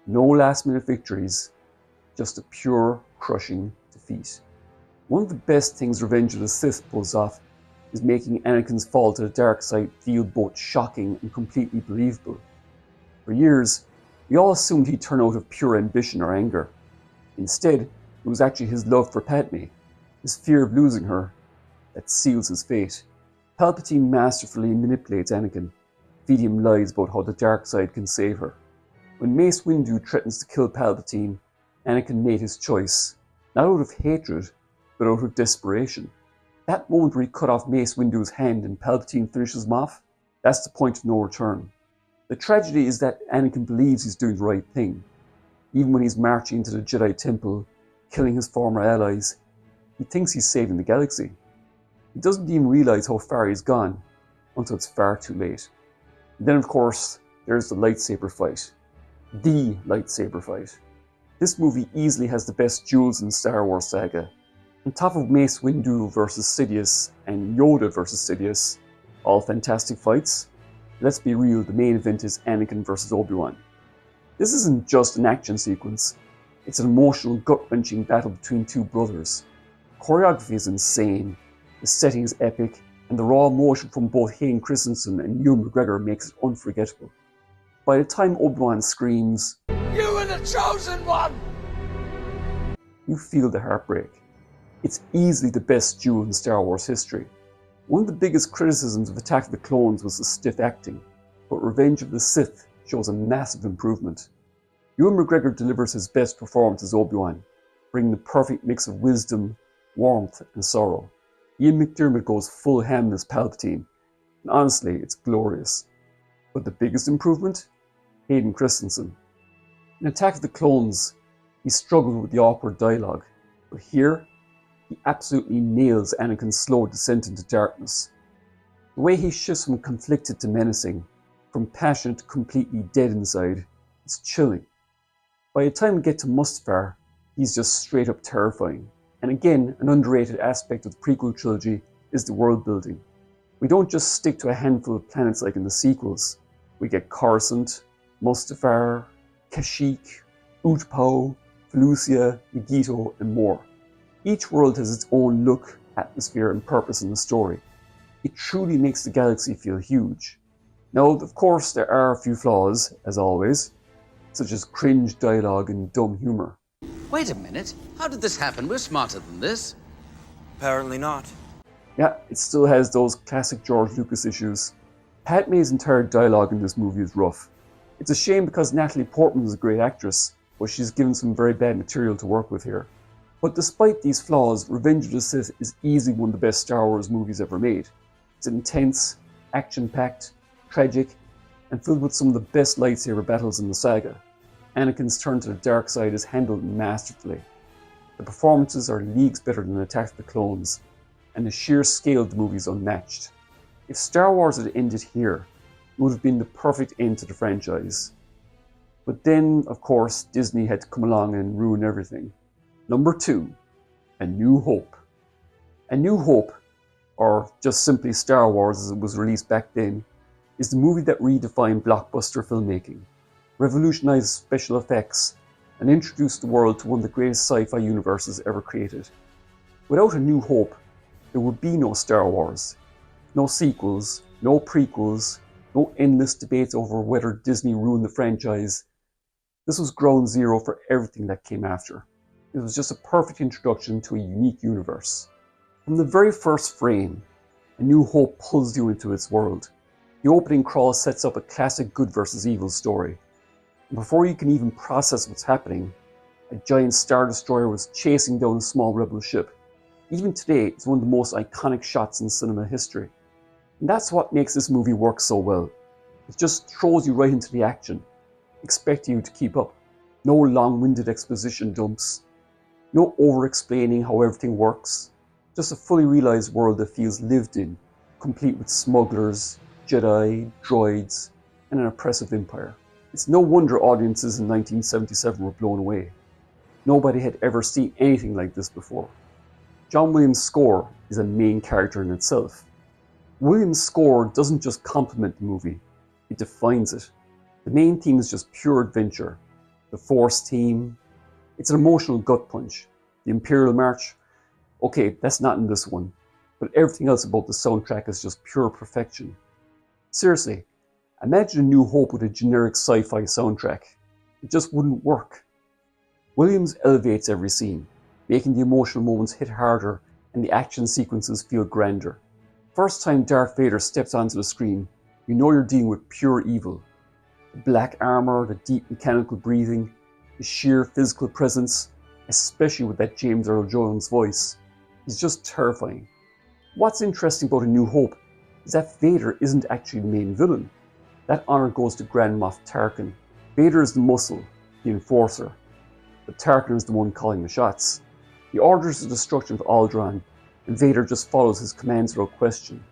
no last-minute victories, just a pure, crushing defeat. One of the best things Revenge of the Sith pulls off is making Anakin's fall to the dark side feel both shocking and completely believable. For years, we all assumed he'd turn out of pure ambition or anger. Instead, it was actually his love for Padme, his fear of losing her, that seals his fate. Palpatine masterfully manipulates Anakin, feeding him lies about how the dark side can save her. When Mace Windu threatens to kill Palpatine, Anakin made his choice, not out of hatred, but out of desperation. That moment where he cut off Mace Windu's hand and Palpatine finishes him off, that's the point of no return. The tragedy is that Anakin believes he's doing the right thing. Even when he's marching into the Jedi Temple, killing his former allies, he thinks he's saving the galaxy. He doesn't even realize how far he's gone, until it's far too late. And then of course, there's the lightsaber fight. The lightsaber fight. This movie easily has the best duels in the Star Wars saga. On top of Mace Windu versus Sidious and Yoda versus Sidious, all fantastic fights, let's be real, the main event is Anakin versus Obi-Wan. This isn't just an action sequence, it's an emotional, gut-wrenching battle between 2 brothers. Choreography is insane, the setting is epic, and the raw emotion from both Hayden Christensen and Ewan McGregor makes it unforgettable. By the time Obi-Wan screams, "You are the chosen one!" you feel the heartbreak. It's easily the best duel in Star Wars history. One of the biggest criticisms of Attack of the Clones was the stiff acting, but Revenge of the Sith shows a massive improvement. Ewan McGregor delivers his best performance as Obi-Wan, bringing the perfect mix of wisdom, warmth, and sorrow. Ian McDiarmid goes full ham as Palpatine, and honestly, it's glorious. But the biggest improvement? Hayden Christensen. In Attack of the Clones, he struggled with the awkward dialogue, but here, he absolutely nails Anakin's slow descent into darkness. The way he shifts from conflicted to menacing, from passionate to completely dead inside, is chilling. By the time we get to Mustafar, he's just straight up terrifying. And again, an underrated aspect of the prequel trilogy is the world building. We don't just stick to a handful of planets like in the sequels. We get Coruscant, Mustafar, Kashyyyk, Utapau, Felucia, Megiddo, and more. Each world has its own look, atmosphere, and purpose in the story. It truly makes the galaxy feel huge. Now, of course, there are a few flaws, as always, such as cringe dialogue and dumb humour. Wait a minute. How did this happen? We're smarter than this. Apparently not. Yeah, it still has those classic George Lucas issues. Padme's entire dialogue in this movie is rough. It's a shame because Natalie Portman is a great actress, but she's given some very bad material to work with here. But despite these flaws, Revenge of the Sith is easily one of the best Star Wars movies ever made. It's intense, action-packed, tragic, and filled with some of the best lightsaber battles in the saga. Anakin's turn to the dark side is handled masterfully. The performances are leagues better than Attack of the Clones, and the sheer scale of the movie is unmatched. If Star Wars had ended here, it would have been the perfect end to the franchise. But then, of course, Disney had to come along and ruin everything. Number 2, A New Hope. A New Hope, or just simply Star Wars as it was released back then, is the movie that redefined blockbuster filmmaking, revolutionized special effects, and introduced the world to one of the greatest sci-fi universes ever created. Without A New Hope, there would be no Star Wars, no sequels, no prequels, no endless debates over whether Disney ruined the franchise. This was ground zero for everything that came after. It was just a perfect introduction to a unique universe. From the very first frame, A New Hope pulls you into its world. The opening crawl sets up a classic good versus evil story. And before you can even process what's happening, a giant Star Destroyer was chasing down a small rebel ship. Even today, it's one of the most iconic shots in cinema history. And that's what makes this movie work so well. It just throws you right into the action, expecting you to keep up. No long-winded exposition dumps, no over-explaining how everything works, just a fully realized world that feels lived in, complete with smugglers, Jedi, droids, and an oppressive empire. It's no wonder audiences in 1977 were blown away. Nobody had ever seen anything like this before. John Williams' score is a main character in itself. Williams' score doesn't just complement the movie, it defines it. The main theme is just pure adventure. The Force theme, it's an emotional gut punch. The Imperial March, okay, that's not in this one, but everything else about the soundtrack is just pure perfection. Seriously, imagine A New Hope with a generic sci-fi soundtrack. It just wouldn't work. Williams elevates every scene, making the emotional moments hit harder and the action sequences feel grander. First time Darth Vader steps onto the screen, you know you're dealing with pure evil. The black armor, the deep mechanical breathing, the sheer physical presence, especially with that James Earl Jones voice, is just terrifying. What's interesting about A New Hope is that Vader isn't actually the main villain. That honor goes to Grand Moff Tarkin. Vader is the muscle, the enforcer, but Tarkin is the one calling the shots. He orders the destruction of Alderaan, and Vader just follows his commands without question.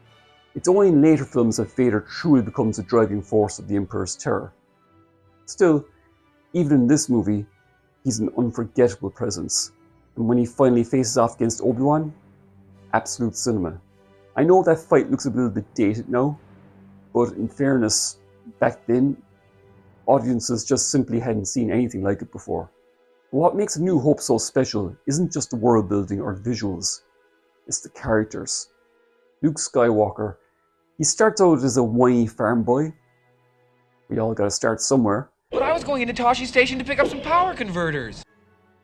It's only in later films that Vader truly becomes the driving force of the Emperor's terror. Still, even in this movie, he's an unforgettable presence. And when he finally faces off against Obi-Wan, absolute cinema. I know that fight looks a little bit dated now, but in fairness, back then, audiences just simply hadn't seen anything like it before. But what makes A New Hope so special isn't just the world building or the visuals, it's the characters. Luke Skywalker, he starts out as a whiny farm boy. We all gotta start somewhere. But I was going into Toshi Station to pick up some power converters.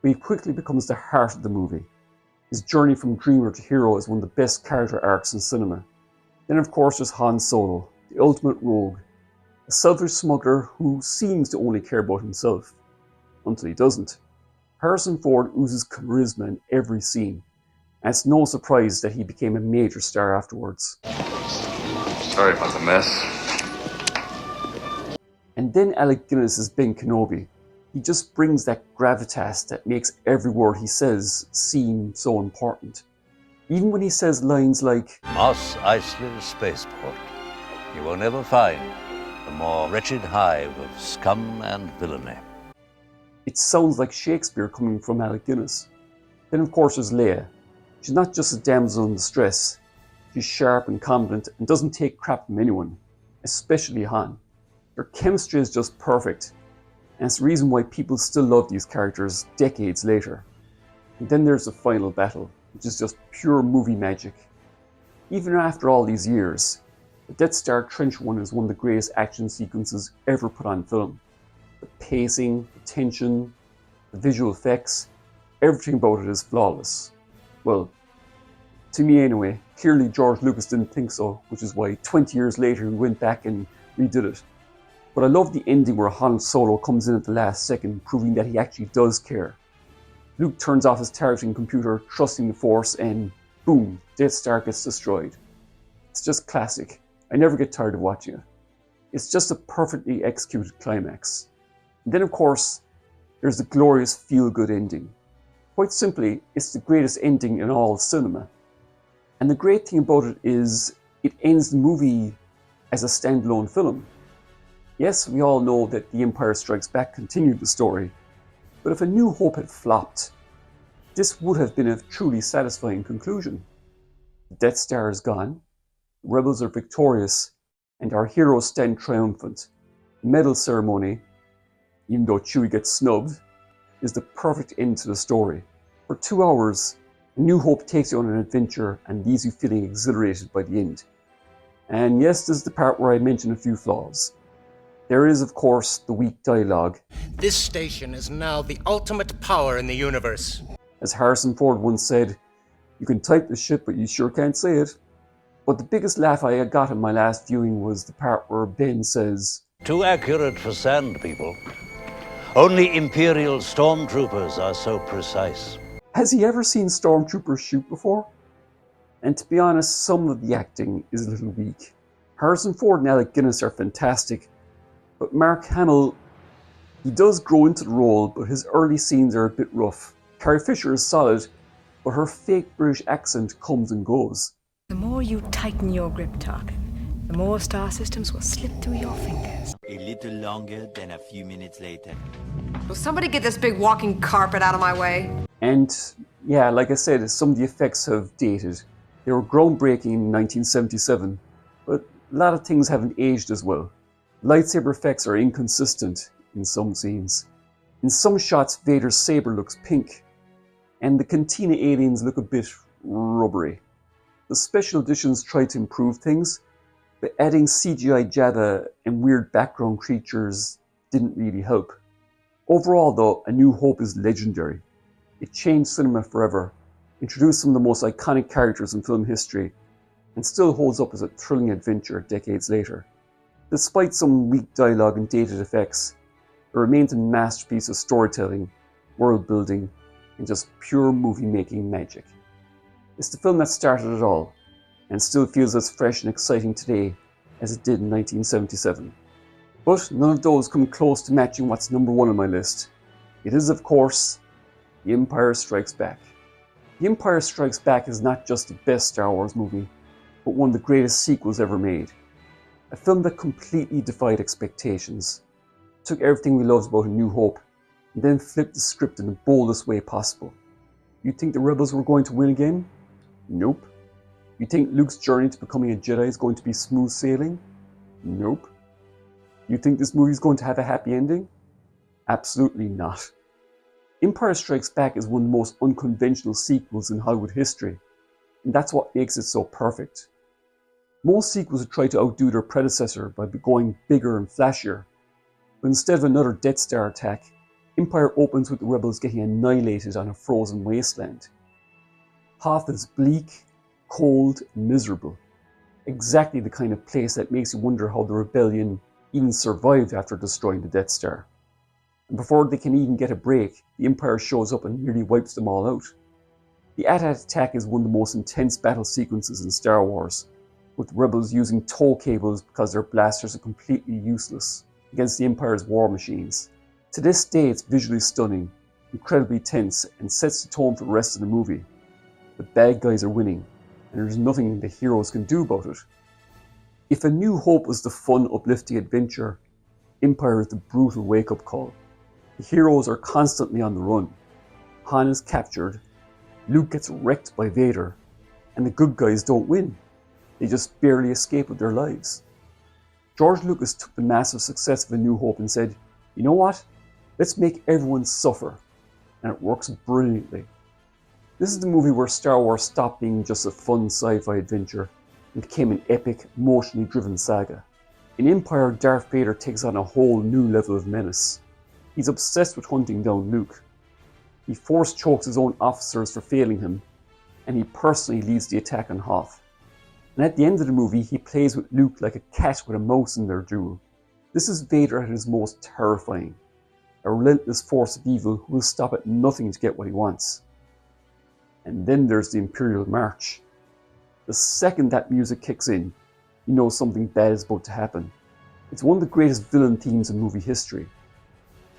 But he quickly becomes the heart of the movie. His journey from dreamer to hero is one of the best character arcs in cinema. Then of course there's Han Solo, the ultimate rogue. A selfish smuggler who seems to only care about himself. Until he doesn't. Harrison Ford oozes charisma in every scene. And it's no surprise that he became a major star afterwards. Sorry about the mess. And then Alec Guinness as Ben Kenobi. He just brings that gravitas that makes every word he says seem so important. Even when he says lines like, Moss Eisley Spaceport. You will never find a more wretched hive of scum and villainy. It sounds like Shakespeare coming from Alec Guinness. Then of course there's Leia. She's not just a damsel in distress. She's sharp and competent and doesn't take crap from anyone, especially Han. Their chemistry is just perfect, and it's the reason why people still love these characters decades later. And then there's the final battle, which is just pure movie magic. Even after all these years, the Death Star Trench Run is one of the greatest action sequences ever put on film. The pacing, the tension, the visual effects, everything about it is flawless. Well, To me anyway. Clearly George Lucas didn't think so, which is why 20 years later he went back and redid it. But I love the ending where Han Solo comes in at the last second, proving that he actually does care. Luke turns off his targeting computer, trusting the Force, and boom, Death Star gets destroyed. It's just classic. I never get tired of watching it. It's just a perfectly executed climax. And then of course, there's the glorious feel-good ending. Quite simply, it's the greatest ending in all of cinema. And the great thing about it is, it ends the movie as a standalone film. Yes, we all know that The Empire Strikes Back continued the story, but if A New Hope had flopped, this would have been a truly satisfying conclusion. The Death Star is gone, the rebels are victorious, and our heroes stand triumphant. The medal ceremony, even though Chewie gets snubbed, is the perfect end to the story. For 2 hours, A New Hope takes you on an adventure and leaves you feeling exhilarated by the end. And yes, this is the part where I mention a few flaws. There is, of course, the weak dialogue. This station is now the ultimate power in the universe. As Harrison Ford once said, you can type this shit, but you sure can't say it. But the biggest laugh I got in my last viewing was the part where Ben says, Too accurate for sand people. Only Imperial stormtroopers are so precise. Has he ever seen stormtroopers shoot before? And to be honest, some of the acting is a little weak. Harrison Ford and Alec Guinness are fantastic, but Mark Hamill, he does grow into the role, but his early scenes are a bit rough. Carrie Fisher is solid, but her fake British accent comes and goes. The more you tighten your grip, Tarkin, the more star systems will slip through your fingers. A little longer than a few minutes later. Will somebody get this big walking carpet out of my way? And yeah, like I said, some of the effects have dated. They were groundbreaking in 1977, but a lot of things haven't aged as well. Lightsaber effects are inconsistent in some scenes. In some shots, Vader's saber looks pink, and the Cantina aliens look a bit rubbery. The special editions tried to improve things, but adding CGI Jabba and weird background creatures didn't really help. Overall though, A New Hope is legendary. It changed cinema forever, introduced some of the most iconic characters in film history, and still holds up as a thrilling adventure decades later. Despite some weak dialogue and dated effects, it remains a masterpiece of storytelling, world building, and just pure movie-making magic. It's the film that started it all, and still feels as fresh and exciting today as it did in 1977. But none of those come close to matching what's number one on my list. It is, of course, The Empire Strikes Back. The Empire Strikes Back is not just the best Star Wars movie, but one of the greatest sequels ever made. A film that completely defied expectations, took everything we loved about A New Hope, and then flipped the script in the boldest way possible. You think the rebels were going to win again? Nope. You think Luke's journey to becoming a Jedi is going to be smooth sailing? Nope. You think this movie is going to have a happy ending? Absolutely not. Empire Strikes Back is one of the most unconventional sequels in Hollywood history, and that's what makes it so perfect. Most sequels would try to outdo their predecessor by going bigger and flashier, but instead of another Death Star attack, Empire opens with the rebels getting annihilated on a frozen wasteland. Hoth is bleak, cold, and miserable. Exactly the kind of place that makes you wonder how the rebellion even survived after destroying the Death Star. And before they can even get a break, the Empire shows up and nearly wipes them all out. The AT-AT attack is one of the most intense battle sequences in Star Wars, with the rebels using tow cables because their blasters are completely useless against the Empire's war machines. To this day, it's visually stunning, incredibly tense, and sets the tone for the rest of the movie. The bad guys are winning, and there's nothing the heroes can do about it. If A New Hope was the fun, uplifting adventure, Empire is the brutal wake-up call. The heroes are constantly on the run. Han is captured, Luke gets wrecked by Vader, and the good guys don't win. They just barely escape with their lives. George Lucas took the massive success of A New Hope and said, you know what? Let's make everyone suffer. And it works brilliantly. This is the movie where Star Wars stopped being just a fun sci-fi adventure and became an epic, emotionally driven saga. In Empire, Darth Vader takes on a whole new level of menace. He's obsessed with hunting down Luke. He force chokes his own officers for failing him, and he personally leads the attack on Hoth. And at the end of the movie, he plays with Luke like a cat with a mouse in their duel. This is Vader at his most terrifying, a relentless force of evil who will stop at nothing to get what he wants. And then there's the Imperial March. The second that music kicks in, you know something bad is about to happen. It's one of the greatest villain themes in movie history,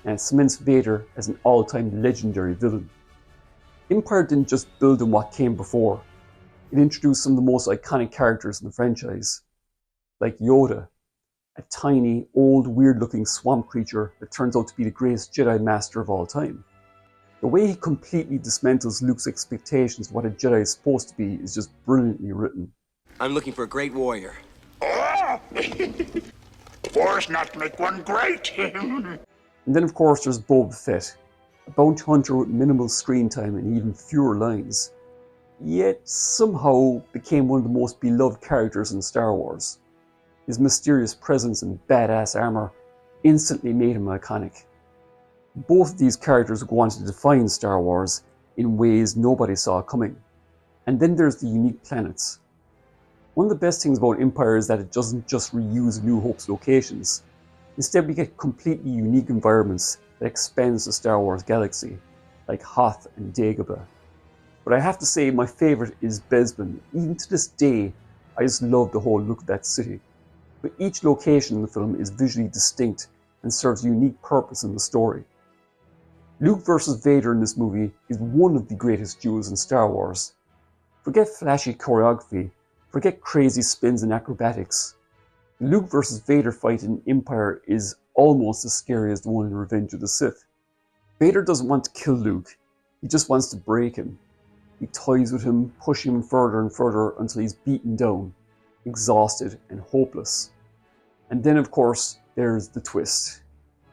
and it cements Vader as an all-time legendary villain. Empire didn't just build on what came before, it introduced some of the most iconic characters in the franchise, like Yoda, a tiny, old, weird-looking swamp creature that turns out to be the greatest Jedi Master of all time. The way he completely dismantles Luke's expectations of what a Jedi is supposed to be is just brilliantly written. I'm looking for a great warrior. Wars not make one great. And then of course there's Boba Fett, a bounty hunter with minimal screen time and even fewer lines, yet somehow became one of the most beloved characters in Star Wars. His mysterious presence and badass armor instantly made him iconic. Both of these characters go on to define Star Wars in ways nobody saw coming. And then there's the unique planets. One of the best things about Empire is that it doesn't just reuse New Hope's locations. Instead, we get completely unique environments that expands the Star Wars galaxy, like Hoth and Dagobah. But I have to say my favourite is Bespin. Even to this day, I just love the whole look of that city. But each location in the film is visually distinct and serves a unique purpose in the story. Luke versus Vader in this movie is one of the greatest duels in Star Wars. Forget flashy choreography, forget crazy spins and acrobatics. The Luke versus Vader fight in Empire is almost as scary as the one in Revenge of the Sith. Vader doesn't want to kill Luke, he just wants to break him. He toys with him, pushing him further and further until he's beaten down, exhausted and hopeless. And then of course, there's the twist.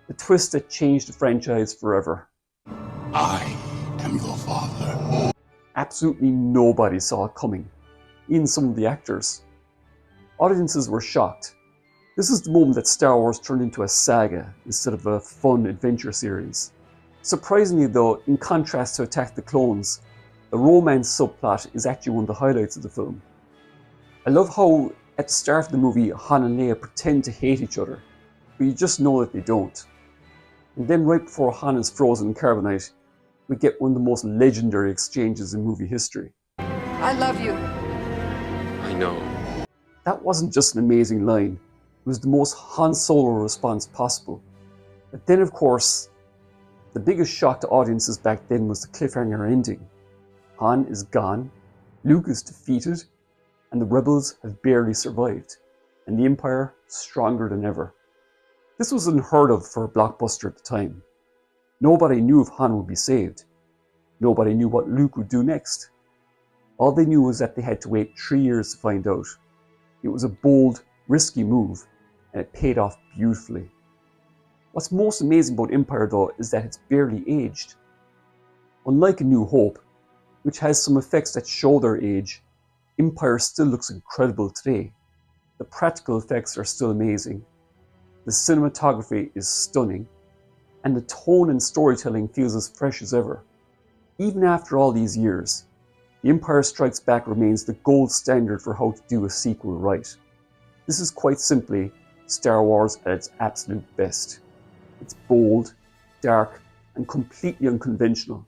The twist that changed the franchise forever. I am your father. Absolutely nobody saw it coming, even some of the actors. Audiences were shocked. This is the moment that Star Wars turned into a saga instead of a fun adventure series. Surprisingly though, in contrast to Attack the Clones, the romance subplot is actually one of the highlights of the film. I love how at the start of the movie Han and Leia pretend to hate each other, but you just know that they don't. And then right before Han is frozen in carbonite, we get one of the most legendary exchanges in movie history. I love you. I know. That wasn't just an amazing line, it was the most Han Solo response possible. But then of course, the biggest shock to audiences back then was the cliffhanger ending. Han is gone, Luke is defeated, and the rebels have barely survived, and the Empire stronger than ever. This was unheard of for a blockbuster at the time. Nobody knew if Han would be saved. Nobody knew what Luke would do next. All they knew was that they had to wait 3 years to find out. It was a bold, risky move, and it paid off beautifully. What's most amazing about Empire though is that it's barely aged. Unlike A New Hope, which has some effects that show their age, Empire still looks incredible today. The practical effects are still amazing. The cinematography is stunning, and the tone and storytelling feels as fresh as ever. Even after all these years, The Empire Strikes Back remains the gold standard for how to do a sequel right. This is quite simply Star Wars at its absolute best. It's bold, dark, and completely unconventional.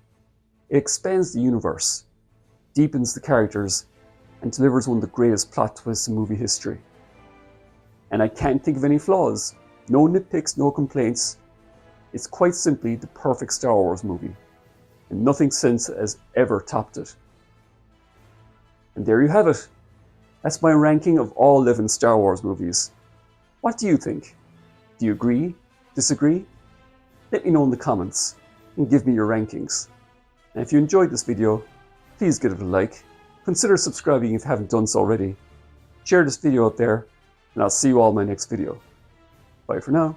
It expands the universe, deepens the characters, and delivers one of the greatest plot twists in movie history. And I can't think of any flaws. No nitpicks, no complaints. It's quite simply the perfect Star Wars movie, and nothing since has ever topped it. And there you have it. That's my ranking of all 11 Star Wars movies. What do you think? Do you agree? Disagree? Let me know in the comments and give me your rankings. And if you enjoyed this video, please give it a like. Consider subscribing if you haven't done so already. Share this video out there, and I'll see you all in my next video. Bye for now.